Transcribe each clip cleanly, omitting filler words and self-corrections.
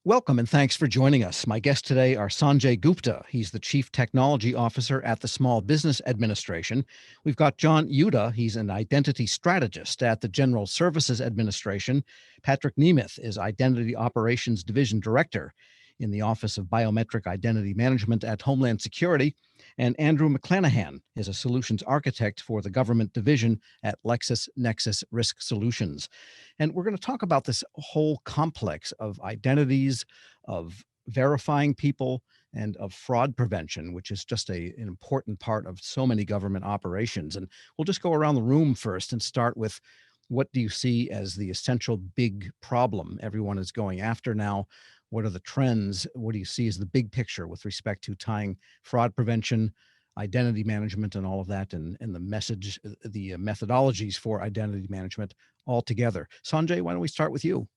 Welcome and thanks for joining us. My guests today are Sanjay Gupta. He's the Chief Technology Officer at the Small Business Administration. We've got John Yuda. He's an identity strategist at the General Services Administration. Patrick Nemeth is Identity Operations Division Director in the Office of Biometric Identity Management at Homeland Security. And Andrew McClanahan is a solutions architect for the government division at LexisNexis Risk Solutions. And we're going to talk about this whole complex of identities, of verifying people, and of fraud prevention, which is just an important part of so many government operations. And we'll just go around the room first and start with, what do you see as the essential big problem everyone is going after now? What are the trends? What do you see as the big picture with respect to tying fraud prevention, identity management, and all of that, and the methodologies for identity management all together? Sanjay, why don't we start with you?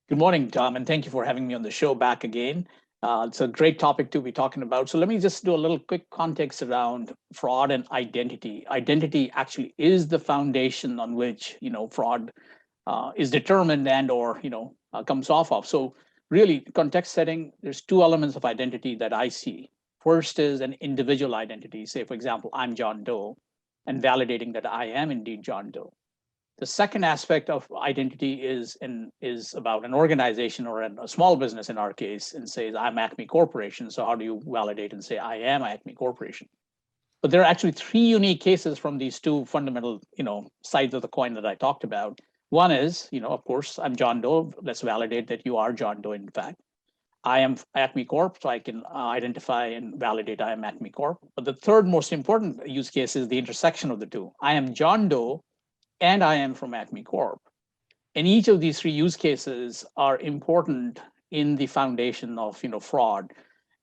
Good morning, Tom, and thank you for having me on the show back again. It's a great topic to be talking about. So let me just do a little quick context around fraud and identity. Identity actually is the foundation on which fraud is determined and/or comes off of. So really, context setting. There's two elements of identity that I see. First is an individual identity. Say, for example, I'm John Doe, and validating that I am indeed John Doe. The second aspect of identity is about an organization or a small business in our case, and says I'm Acme Corporation. So how do you validate and say I am Acme Corporation? But there are actually three unique cases from these two fundamental sides of the coin that I talked about. One is, of course, I'm John Doe. Let's validate that you are John Doe. In fact, I am Acme Corp, so I can identify and validate I am Acme Corp. But the third most important use case is the intersection of the two. I am John Doe, and I am from Acme Corp. And each of these three use cases are important in the foundation of fraud.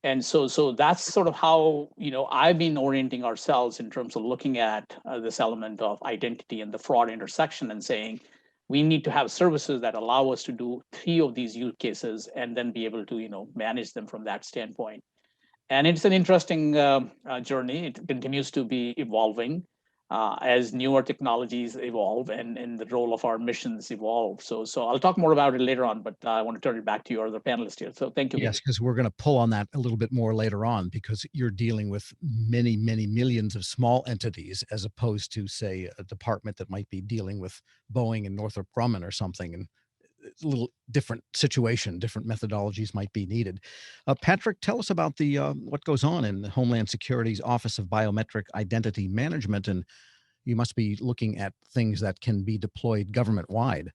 And so that's sort of how I've been orienting ourselves in terms of looking at this element of identity and the fraud intersection, and saying we need to have services that allow us to do three of these use cases and then be able to manage them from that standpoint. And it's an interesting journey. It continues to be evolving as newer technologies evolve and the role of our missions evolve. So I'll talk more about it later on, but I want to turn it back to your other panelists here. So thank you. Yes, because we're going to pull on that a little bit more later on, because you're dealing with many, many millions of small entities, as opposed to, say, a department that might be dealing with Boeing and Northrop Grumman or something. And it's a little different situation, different methodologies might be needed. Patrick, tell us about the what goes on in the Homeland Security's Office of Biometric Identity Management, and you must be looking at things that can be deployed government-wide.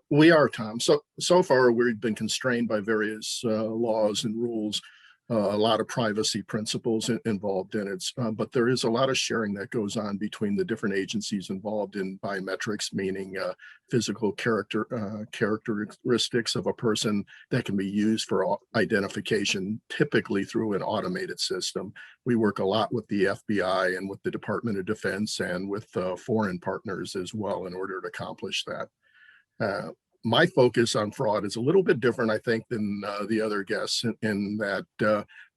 We are, Tom. So far, we've been constrained by various laws and rules, a lot of privacy principles involved in it. But there is a lot of sharing that goes on between the different agencies involved in biometrics, meaning physical characteristics of a person that can be used for identification, typically through an automated system. We work a lot with the FBI and with the Department of Defense and with foreign partners as well in order to accomplish that. My focus on fraud is a little bit different, I think, than the other guests in that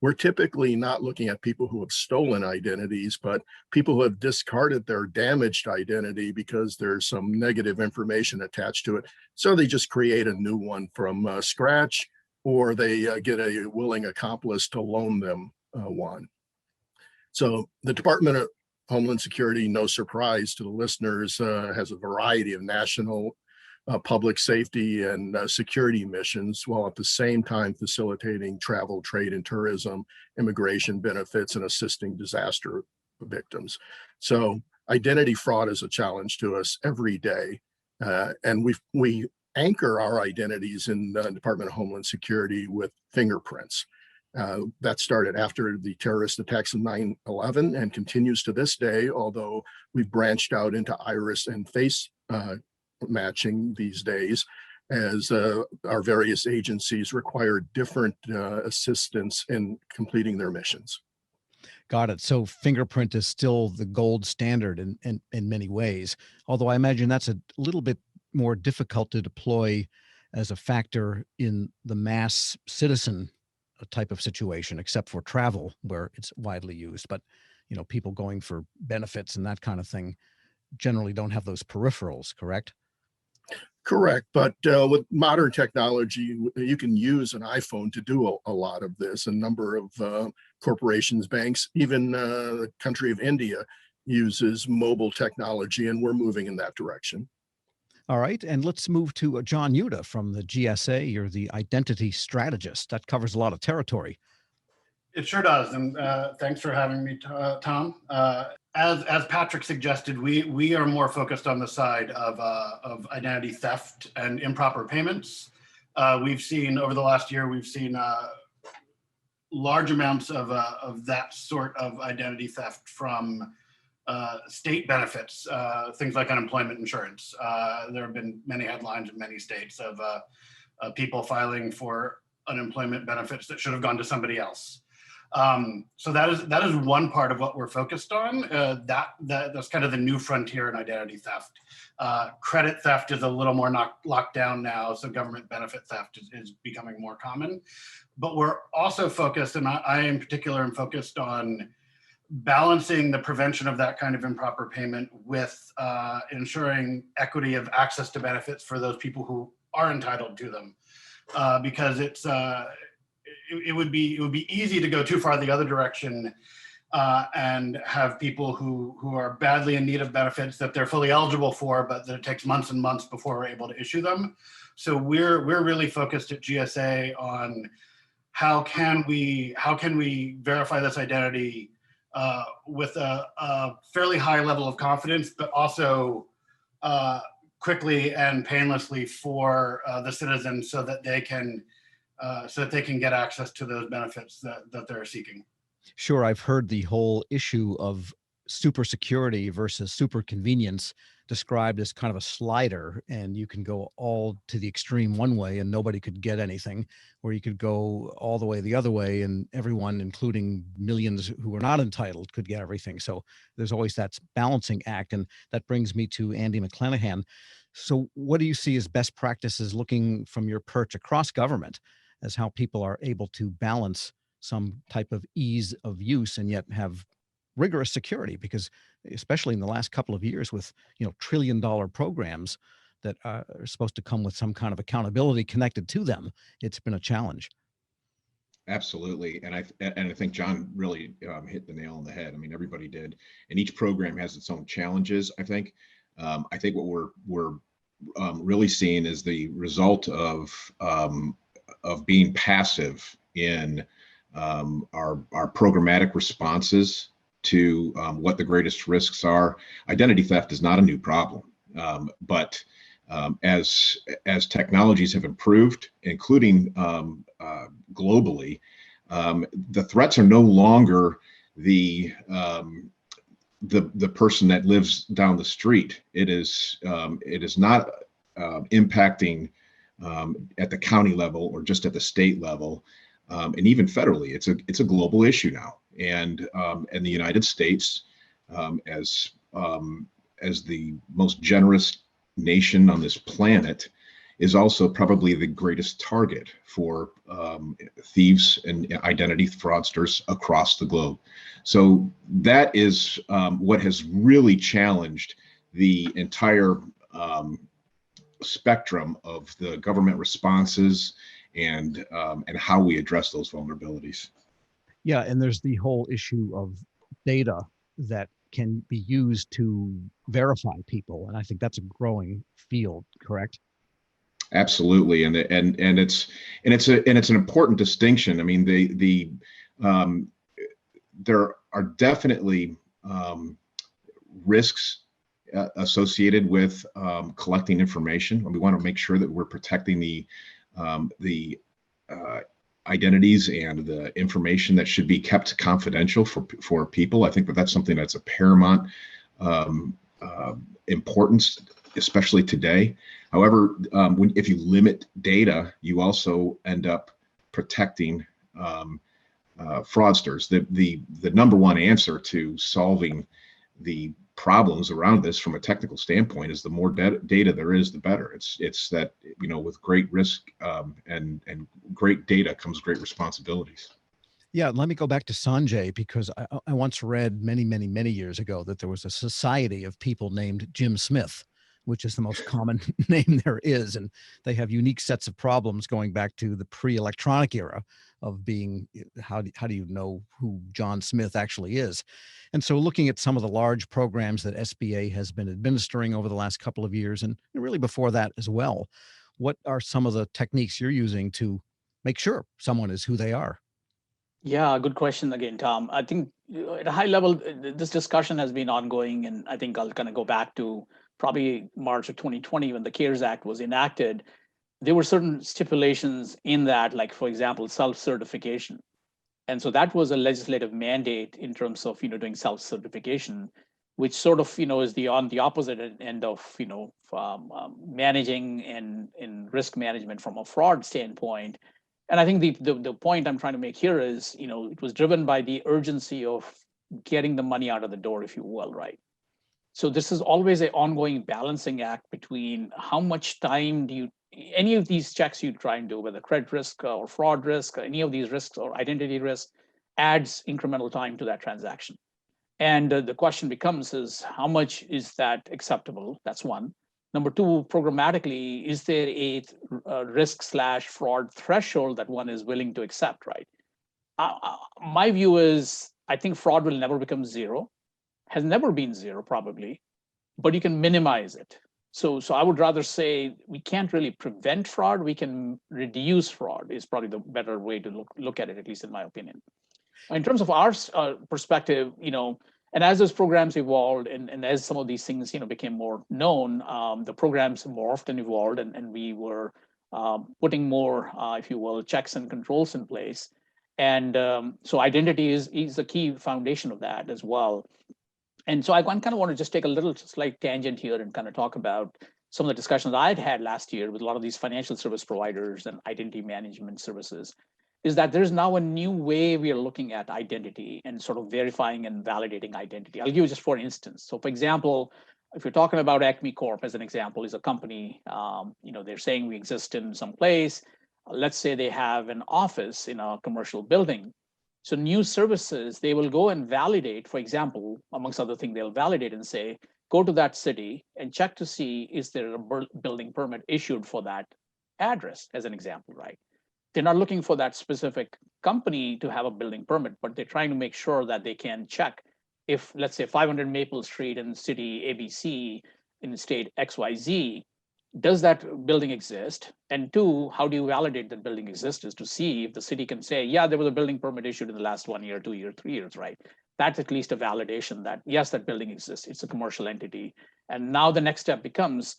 we're typically not looking at people who have stolen identities, but people who have discarded their damaged identity because there's some negative information attached to it. So they just create a new one from scratch, or they get a willing accomplice to loan them one. So the Department of Homeland Security, no surprise to the listeners, has a variety of national public safety and security missions, while at the same time facilitating travel, trade, and tourism, immigration benefits, and assisting disaster victims. So identity fraud is a challenge to us every day. And we anchor our identities in the Department of Homeland Security with fingerprints. That started after the terrorist attacks of 9/11 and continues to this day, although we've branched out into iris and face matching these days, as our various agencies require different assistance in completing their missions. Got it. So fingerprint is still the gold standard in many ways, although I imagine that's a little bit more difficult to deploy as a factor in the mass citizen type of situation, except for travel where it's widely used. But people going for benefits and that kind of thing generally don't have those peripherals, correct? Correct. But with modern technology, you can use an iPhone to do a lot of this. A number of corporations, banks, even the country of India uses mobile technology, and we're moving in that direction. All right. And let's move to John Yuta from the GSA. You're the identity strategist. That covers a lot of territory. It sure does, and thanks for having me, Tom. As Patrick suggested, we are more focused on the side of identity theft and improper payments. We've seen over the last year, large amounts of that sort of identity theft from state benefits, things like unemployment insurance. There have been many headlines in many states of people filing for unemployment benefits that should have gone to somebody else. So that is one part of what we're focused on. That's kind of the new frontier in identity theft. Credit theft is a little more locked down now, so government benefit theft is becoming more common. But we're also focused, and I in particular am focused on balancing the prevention of that kind of improper payment with ensuring equity of access to benefits for those people who are entitled to them, because it would be easy to go too far the other direction and have people who are badly in need of benefits that they're fully eligible for, but that it takes months and months before we're able to issue them. So we're really focused at GSA on how can we verify this identity with a fairly high level of confidence, but also quickly and painlessly for the citizens so that they can get access to those benefits that they're seeking. Sure, I've heard the whole issue of super security versus super convenience described as kind of a slider, and you can go all to the extreme one way and nobody could get anything, or you could go all the way the other way and everyone, including millions who are not entitled, could get everything. So there's always that balancing act. And that brings me to Andy McClanahan. So what do you see as best practices, looking from your perch across government, as how people are able to balance some type of ease of use and yet have rigorous security? Because especially in the last couple of years with, trillion-dollar programs that are supposed to come with some kind of accountability connected to them, it's been a challenge. Absolutely, and I think John really hit the nail on the head. I mean, everybody did, and each program has its own challenges. I think what we're really seeing is the result of being passive in our programmatic responses to what the greatest risks are. Identity theft is not a new problem, but as technologies have improved, including globally, the threats are no longer the person that lives down the street. It is not impacting at the county level or just at the state level. And even federally, it's a global issue now. And the United States, as the most generous nation on this planet, is also probably the greatest target for thieves and identity fraudsters across the globe. So that is what has really challenged the entire spectrum of the government responses and how we address those vulnerabilities. Yeah, and there's the whole issue of data that can be used to verify people, and I think that's a growing field. Correct? Absolutely, and it's an important distinction. I mean, there are definitely risks associated with collecting information, and we want to make sure that we're protecting the identities and the information that should be kept confidential for people. I think that's something that's a paramount importance, especially today. However, if you limit data, you also end up protecting fraudsters. The number one answer to solving the problems around this from a technical standpoint is the more data there is, the better. It's that, with great risk and great data comes great responsibilities. Yeah, let me go back to Sanjay, because I once read many, many, many years ago that there was a society of people named Jim Smith, which is the most common name there is. And they have unique sets of problems going back to the pre-electronic era of being, how do you know who John Smith actually is? And so looking at some of the large programs that SBA has been administering over the last couple of years, and really before that as well, what are some of the techniques you're using to make sure someone is who they are? Yeah, good question again, Tom. I think at a high level, this discussion has been ongoing, and I think I'll kind of go back to probably March of 2020 when the CARES Act was enacted. There were certain stipulations in that, like, for example, self-certification. And so that was a legislative mandate in terms of, doing self-certification, which sort of, is on the opposite end of, managing and risk management from a fraud standpoint. And I think the point I'm trying to make here is, it was driven by the urgency of getting the money out of the door, if you will, right? So this is always an ongoing balancing act between how much time do you, any of these checks you try and do, whether credit risk or fraud risk, or any of these risks or identity risk, adds incremental time to that transaction. And the question becomes is how much is that acceptable? That's one. Number two, programmatically, is there a risk/fraud threshold that one is willing to accept, right? My view is I think fraud will never become zero, has never been zero probably, but you can minimize it. So I would rather say we can't really prevent fraud, we can reduce fraud is probably the better way to look at it, at least in my opinion. In terms of our perspective, and as those programs evolved and as some of these things, became more known, the programs morphed and evolved, and we were putting more, if you will, checks and controls in place. And so identity is a key foundation of that as well. And so I kind of want to just take a little slight tangent here and kind of talk about some of the discussions I'd had last year with a lot of these financial service providers and identity management services, is that there's now a new way we are looking at identity and sort of verifying and validating identity. I'll give you just for instance. So for example, if you're talking about Acme Corp as an example, is a company, they're saying we exist in some place. Let's say they have an office in a commercial building. So new services, they will go and validate, for example, amongst other things, they'll validate and say, go to that city and check to see, is there a building permit issued for that address, as an example, right? They're not looking for that specific company to have a building permit, but they're trying to make sure that they can check if, let's say, 500 Maple Street in city ABC in state XYZ, does that building exist? And two, how do you validate that building exists is to see if the city can say, yeah, there was a building permit issued in the last 1 year, 2 years, 3 years, right? That's at least a validation that, yes, that building exists. It's a commercial entity. And now the next step becomes,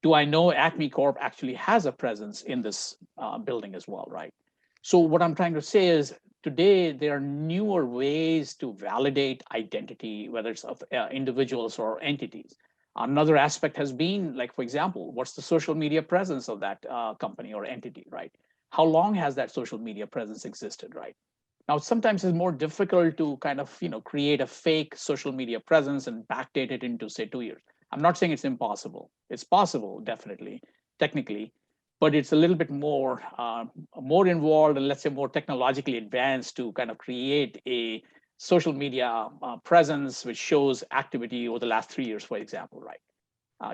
do I know Acme Corp actually has a presence in this building as well, right? So what I'm trying to say is today there are newer ways to validate identity, whether it's of individuals or entities. Another aspect has been, like, for example, what's the social media presence of that company or entity, right? How long has that social media presence existed, right? Now, sometimes it's more difficult to kind of, create a fake social media presence and backdate it into, say, 2 years. I'm not saying it's impossible. It's possible, definitely, technically, but it's a little bit more involved and, let's say, more technologically advanced to kind of create a social media presence which shows activity over the last 3 years, for example, right?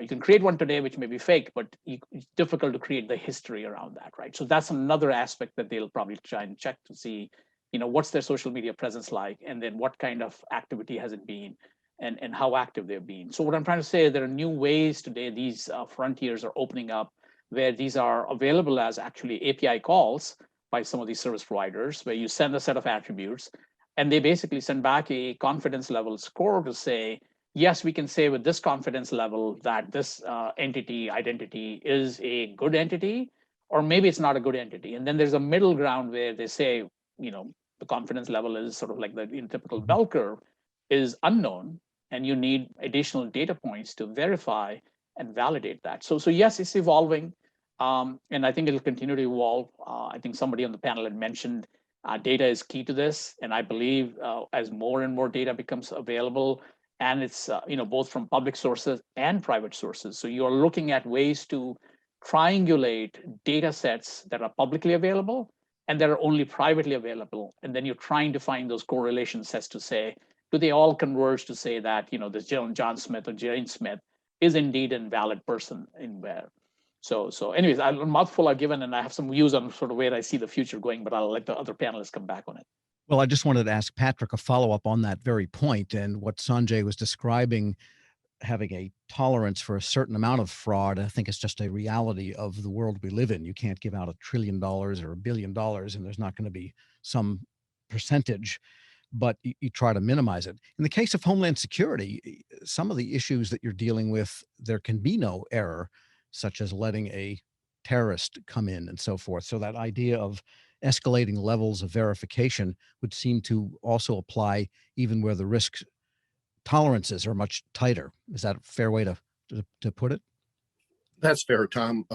You can create one today which may be fake, but it's difficult to create the history around that, right? So that's another aspect that they'll probably try and check to see, what's their social media presence like, and then what kind of activity has it been, and how active they've been. So what I'm trying to say is there are new ways today, these frontiers are opening up where these are available as actually API calls by some of these service providers, where you send a set of attributes, and they basically send back a confidence level score to say, yes, we can say with this confidence level that this identity is a good entity, or maybe it's not a good entity. And then there's a middle ground where they say, the confidence level is sort of like the typical bell curve is unknown, and you need additional data points to verify and validate that. So yes, it's evolving, and I think it'll continue to evolve. I think somebody on the panel had mentioned data is key to this, and I believe as more and more data becomes available, and it's both from public sources and private sources. So you're looking at ways to triangulate data sets that are publicly available and that are only privately available, and then you're trying to find those correlation sets to say, do they all converge to say that this John Smith or Jane Smith is indeed an invalid person in where. So anyways, a mouthful I've given, and I have some views on sort of where I see the future going, but I'll let the other panelists come back on it. Well, I just wanted to ask Patrick a follow-up on that very point, and what Sanjay was describing, having a tolerance for a certain amount of fraud. I think it's just a reality of the world we live in. You can't give out $1 trillion or $1 billion and there's not going to be some percentage, but you try to minimize it. In the case of Homeland Security, some of the issues that you're dealing with, there can be no error, such as letting a terrorist come in and so forth. So that idea of escalating levels of verification would seem to also apply even where the risk tolerances are much tighter. Is that a fair way to put it? That's fair, Tom.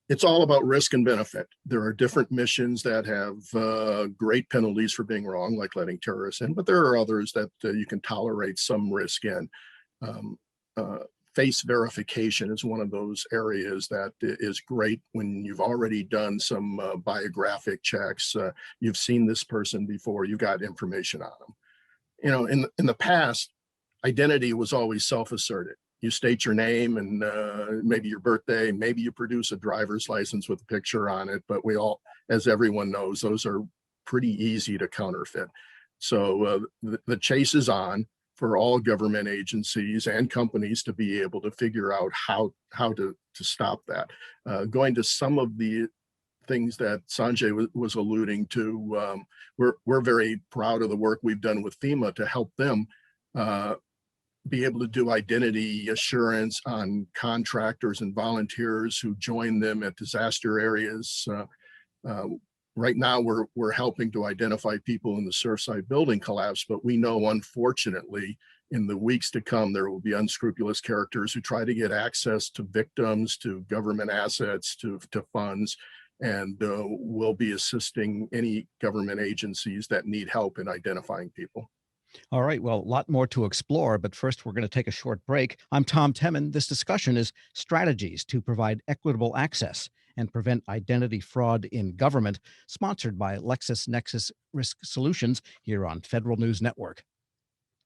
It's all about risk and benefit. There are different missions that have great penalties for being wrong, like letting terrorists in, but there are others that you can tolerate some risk in. Face verification is one of those areas that is great when you've already done some biographic checks. You've seen this person before, you've got information on them. You know, in the past, identity was always self-asserted. You state your name and maybe your birthday, maybe you produce a driver's license with a picture on it, but we all, as everyone knows, those are pretty easy to counterfeit. So the chase is on for all government agencies and companies to be able to figure out how to stop that. Going to some of the things that Sanjay was alluding to, we're very proud of the work we've done with FEMA to help them be able to do identity assurance on contractors and volunteers who join them at disaster areas. Right now, we're helping to identify people in the Surfside building collapse, but we know, unfortunately, in the weeks to come, there will be unscrupulous characters who try to get access to victims, to government assets, to funds, and we'll be assisting any government agencies that need help in identifying people. All right. Well, a lot more to explore, but first we're going to take a short break. I'm Tom Temin. This discussion is strategies to provide equitable access and prevent identity fraud in government, sponsored by LexisNexis Risk Solutions here on Federal News Network.